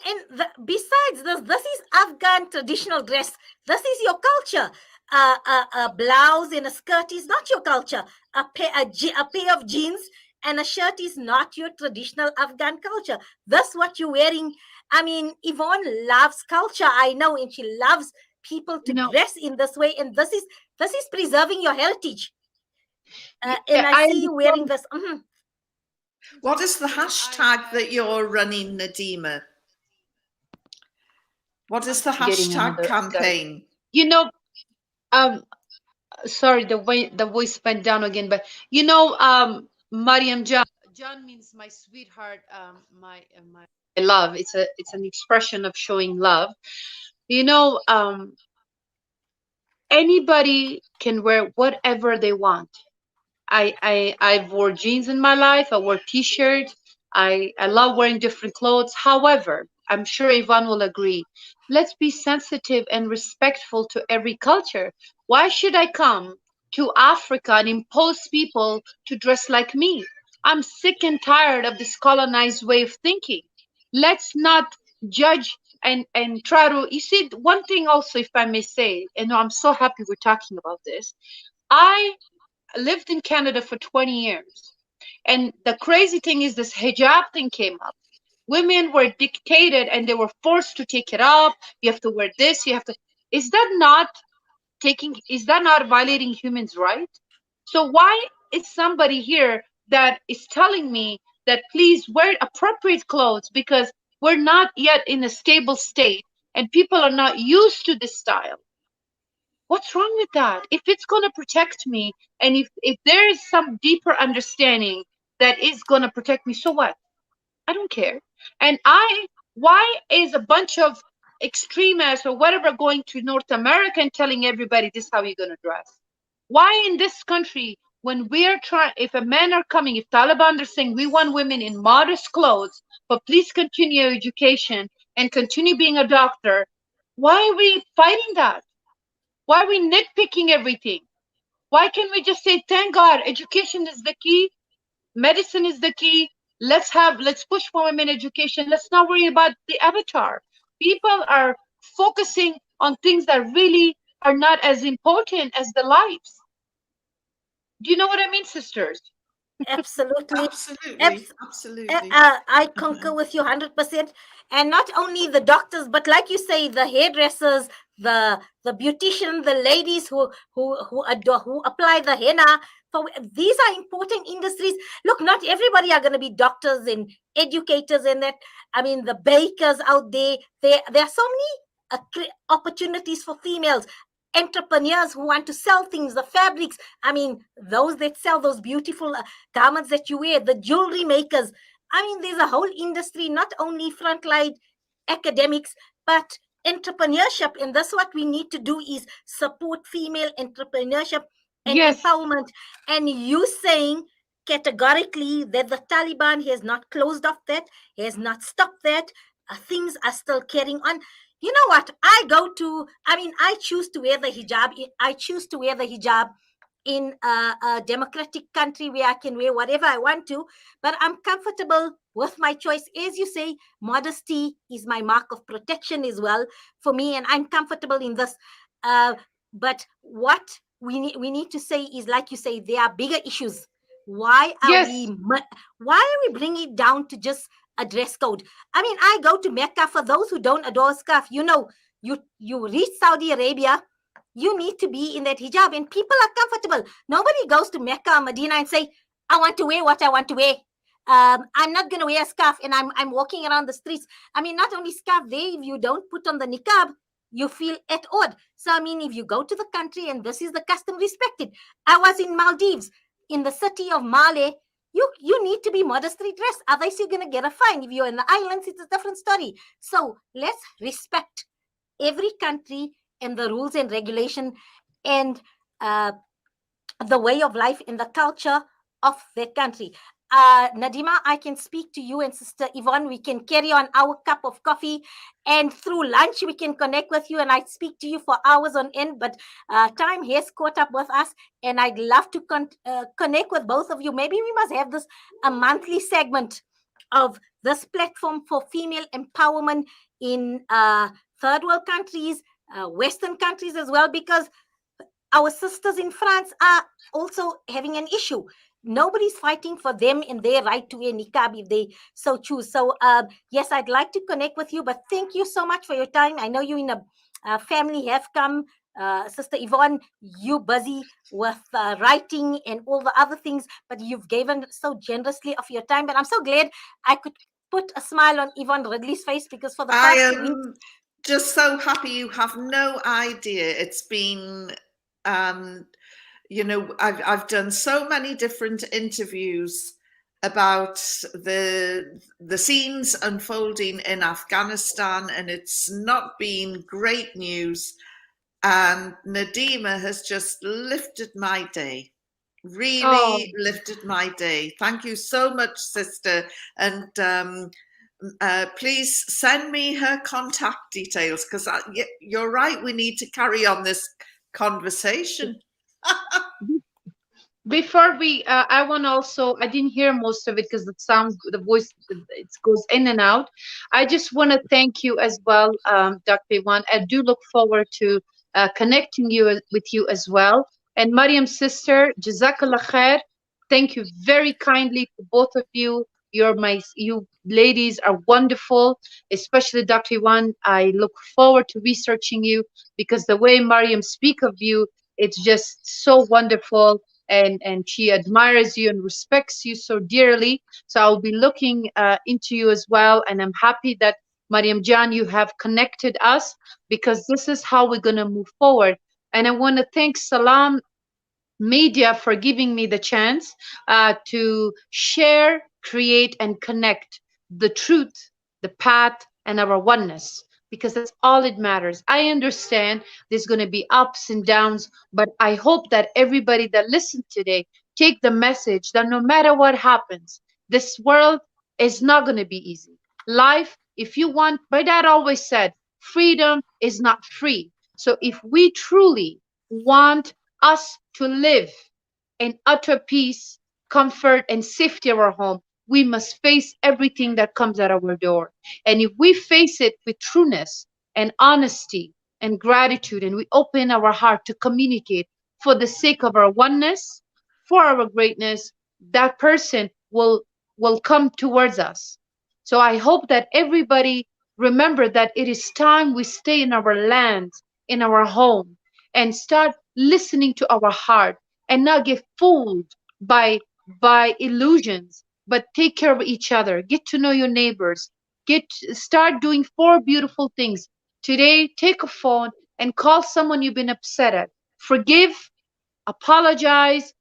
besides this is Afghan traditional dress. This is your culture. A blouse and a skirt is not your culture. A pair of jeans and a shirt is not your traditional Afghan culture. That's what you're wearing. I mean, Yvonne loves culture, I know, and she loves people to dress in this way. And this is preserving your heritage. And I see you wearing this. What is the hashtag that you're running, Nadima? What is the hashtag campaign? You know, sorry, the voice went down again, but you know, Mariam John means my sweetheart, my love. It's an expression of showing love. You know, anybody can wear whatever they want. I've wore jeans in my life. I wore t-shirts. I love wearing different clothes. However, I'm sure Yvonne will agree. Let's be sensitive and respectful to every culture. Why should I come to Africa and impose people to dress like me? I'm sick and tired of this colonized way of thinking. Let's not judge and try to, you see, one thing also, if I may say, and I'm so happy we're talking about this. I lived in Canada for 20 years. And the crazy thing is this hijab thing came up. Women were dictated and they were forced to take it off. You have to wear this, you have to. Is that not violating humans' rights? So why is somebody here that is telling me that please wear appropriate clothes, because we're not yet in a stable state and people are not used to this style? What's wrong with that? If it's going to protect me, and if there is some deeper understanding that is going to protect me, so what? I don't care. And why is a bunch of extremists or whatever going to North America and telling everybody this is how you're going to dress? Why in this country, when we're trying, if a men are coming, if Taliban are saying we want women in modest clothes, but please continue your education and continue being a doctor, why are we fighting that? Why are we nitpicking everything? Why can't we just say, thank God, education is the key, medicine is the key, let's push for women education, let's not worry about the avatar. People are focusing on things that really are not as important as the lives. Do you know what I mean, sisters? Absolutely. Absolutely. I concur with you 100%. And not only the doctors, but like you say, the hairdressers, the beautician, the ladies who apply the henna. These are important industries. Look, not everybody are going to be doctors and educators and that. I mean, the bakers out there. There are so many opportunities for females. Entrepreneurs who want to sell things, the fabrics. I mean, those that sell those beautiful garments that you wear, the jewelry makers. I mean, there's a whole industry, not only frontline academics, but entrepreneurship. And that's what we need to do, is support female entrepreneurship and empowerment. And you saying categorically that the Taliban has not closed off that, has not stopped that, things are still carrying on. You know what? I choose to wear the hijab. I choose to wear the hijab in a democratic country where I can wear whatever I want to, but I'm comfortable with my choice. As you say, modesty is my mark of protection as well for me, and I'm comfortable in this. But what we need to say is, like you say, there are bigger issues. Why are we bringing it down to just a dress code? I mean, I go to Mecca. For those who don't adore scarf, you reach Saudi Arabia, you need to be in that hijab, and people are comfortable. Nobody goes to Mecca or Medina and say, I want to wear what I want to wear. I'm not going to wear a scarf, and I'm walking around the streets. I mean, not only scarf, if you don't put on the niqab, you feel at odd. So, I mean, if you go to the country and this is the custom, respected. I was in Maldives, in the city of Male. You need to be modestly dressed. Otherwise, you're going to get a fine. If you're in the islands, it's a different story. So let's respect every country and the rules and regulation and the way of life and the culture of that country. Nadima, I can speak to you and Sister Yvonne. We can carry on our cup of coffee, and through lunch we can connect with you, and I'd speak to you for hours on end, but time has caught up with us, and I'd love to connect with both of you. Maybe we must have this a monthly segment of this platform for female empowerment in third world countries, Western countries as well, because our sisters in France are also having an issue. Nobody's fighting for them in their right to wear niqab if they so choose. So yes, I'd like to connect with you, but thank you so much for your time. I know you in a family have come. Sister Yvonne, you busy with writing and all the other things, but you've given so generously of your time. But I'm so glad I could put a smile on Yvonne Ridley's face, because for the past 2 weeks, just so happy. You have no idea. It's been I've done so many different interviews about the scenes unfolding in Afghanistan, and it's not been great news. And Nadima has just lifted my day, really lifted my day. Thank you so much, sister. And please send me her contact details, because you're right, we need to carry on this conversation. Before we, I want also, I didn't hear most of it because the voice, it goes in and out. I just want to thank you as well, Dr. Iwan. I do look forward to connecting with you as well. And Mariam's sister, Jazakallah khair. Thank you very kindly to both of you. You ladies are wonderful, especially Dr. Iwan. I look forward to researching you, because the way Mariam speak of you, it's just so wonderful. And she admires you and respects you so dearly. So I'll be looking into you as well. And I'm happy that, Mariam Jan, you have connected us, because this is how we're going to move forward. And I want to thank Salam Media for giving me the chance to share, create, and connect the truth, the path, and our oneness, because that's all it matters. I understand there's going to be ups and downs, but I hope that everybody that listened today take the message that no matter what happens, this world is not going to be easy. Life, if you want, my dad always said, freedom is not free. So if we truly want us to live in utter peace, comfort, and safety of our home, we must face everything that comes at our door. And if we face it with trueness and honesty and gratitude, and we open our heart to communicate for the sake of our oneness, for our greatness, that person will come towards us. So I hope that everybody remember that it is time we stay in our land, in our home, and start listening to our heart, and not get fooled by illusions, but take care of each other. Get to know your neighbors. Start doing 4 beautiful things today. Take a phone and call someone you've been upset at. Forgive, apologize,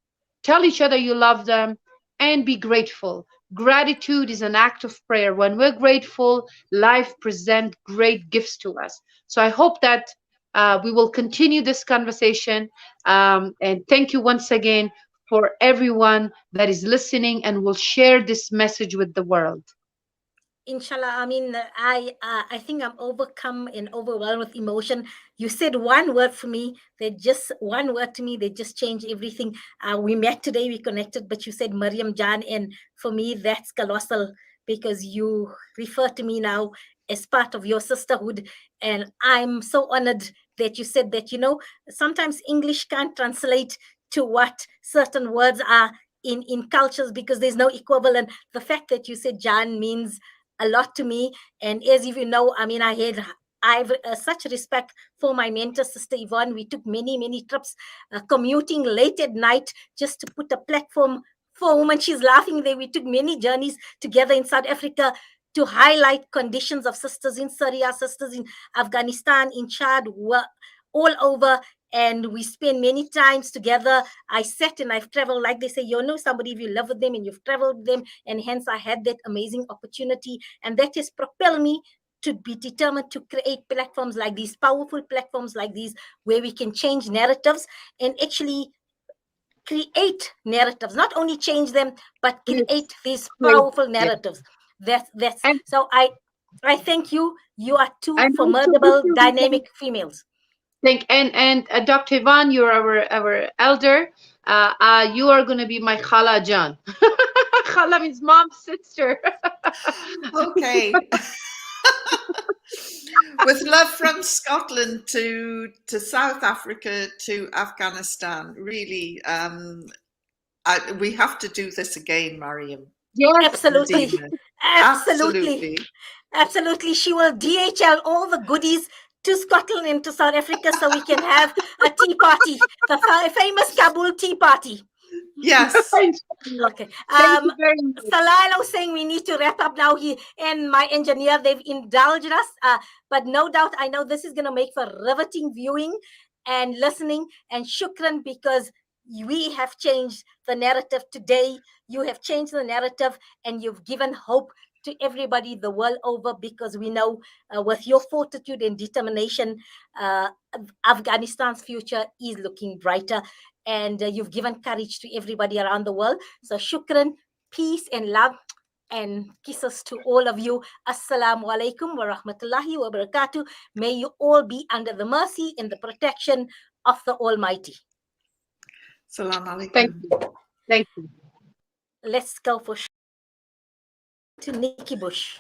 tell each other you love them, and be grateful. Gratitude is an act of prayer. When we're grateful, life presents great gifts to us. So I hope that we will continue this conversation. And thank you once again for everyone that is listening and will share this message with the world. Inshallah. I mean, I think I'm overcome and overwhelmed with emotion. You said one word for me, one word to me, they just changed everything. We met today, we connected, but you said Mariam Jan, and for me, that's colossal, because you refer to me now as part of your sisterhood. And I'm so honored that you said that, sometimes English can't translate to what certain words are in cultures, because there's no equivalent. The fact that you said Jan means a lot to me. And as you know, I mean, I've such respect for my mentor, Sister Yvonne. We took many trips, commuting late at night just to put a platform for women. She's laughing there. We took many journeys together in South Africa to highlight conditions of sisters in Syria, sisters in Afghanistan, in Chad, all over. And we spend many times together. I sat and I've traveled, like they say, somebody if you live with them and you've traveled with them. And hence I had that amazing opportunity. And that has propelled me to be determined to create platforms like these, powerful platforms like these, where we can change narratives and actually create narratives, not only change them, but create these powerful narratives. That's so I thank you. You are two formidable, dynamic females. And Dr. Yvonne, you're our elder. You are going to be my Khala Jan. Khala means mom's sister. Okay. With love from Scotland to South Africa to Afghanistan, really, we have to do this again, Mariam. Yes, absolutely. Nadima. Absolutely. Absolutely. She will DHL all the goodies to Scotland and to South Africa so we can have a tea party, the famous Kabul tea party. Yes. Okay. Salalo saying we need to wrap up now. He and my engineer, they've indulged us. But no doubt, I know this is going to make for riveting viewing and listening. And shukran, because we have changed the narrative today. You have changed the narrative and you've given hope to everybody the world over, because we know with your fortitude and determination, Afghanistan's future is looking brighter, and you've given courage to everybody around the world. So shukran, peace and love and kisses to all of you. Assalamu alaikum wa rahmatullahi wa barakatuh. May you all be under the mercy and the protection of the Almighty. Salam alaikum. Thank you. Thank you. Let's go for to Nikki Bush.